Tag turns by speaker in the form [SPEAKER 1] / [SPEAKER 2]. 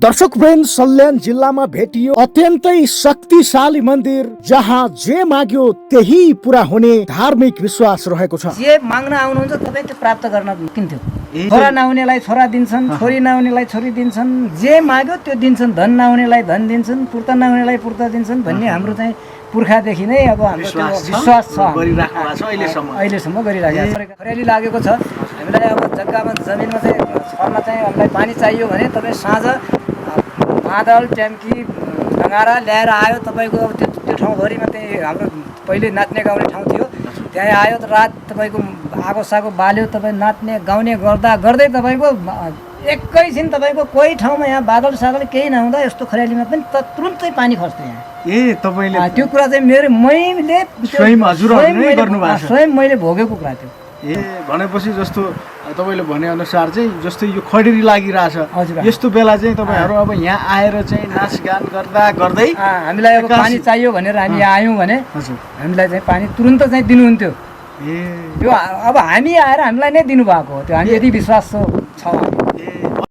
[SPEAKER 1] दर्शकवृन्द, सल्यान जिल्लामा भेटियो अत्यन्तै शक्तिशाली मन्दिर जहाँ जे माग्यो त्यही पूरा हुने धार्मिक विश्वास रहेको छ।
[SPEAKER 2] जे माग्न आउनुहुन्छ तपाईँ त्यो प्राप्त गर्न किन्थ्यो। छोरा नहुनेलाई छोरा दिन्छन्, छोरी नहुनेलाई छोरी दिन्छन्, जे माग्यो त्यो दिन्छन्, धन नहुनेलाई धन दिन्छन्, पूर्त नहुनेलाई पूर्त दिन्छन् भन्ने हाम्रो चाहिँ पुर्खादेखि नै अब हाम्रो विश्वास छ, अहिलेसम्म गरिराखेको छ। खरेली लागेको छ हामीलाई। अब जग्गामा जमिनमा चाहिँ छर्न चाहिँ हामीलाई पानी चाहियो भने तपाईँ साँझ मादल ट्याङ्की डङ्गारा ल्याएर आयो तपाईँको। अब त्यो ठाउँभरिमा चाहिँ हाम्रो पहिले नाच्ने गाउने ठाउँ थियो, त्यहाँ आयो रात तपाईँको आगो सागो बाल्यो, तपाईँ नाच्ने गाउने गर्दा गर्दै तपाईँको एकैछिन तपाईँको कोही ठाउँमा यहाँ बादल सादल केही नहुँदा यस्तो खरेलीमा पनि तुरुन्तै पानी खस्थ्यो यहाँ।
[SPEAKER 3] तपाईले
[SPEAKER 2] त्यो कुरा चाहिँ मैले स्वयं मैले भोगेको कुरा थियो।
[SPEAKER 3] भनेपछि जस्तो तपाईँले भने अनुसार चाहिँ जस्तो यो खडेरी लागिरहेछ, यस्तो बेला चाहिँ तपाईँहरू अब यहाँ आएर चाहिँ नाचगान गर्दा गर्दै
[SPEAKER 2] हामीलाई अब पानी चाहियो भनेर हामी आयौँ भने हामीलाई चाहिँ पानी तुरुन्त चाहिँ दिनुहुन्थ्यो। त्यो अब हामी आएर हामीलाई नै दिनुभएको हो, त्यो हामी यति विश्वास छ।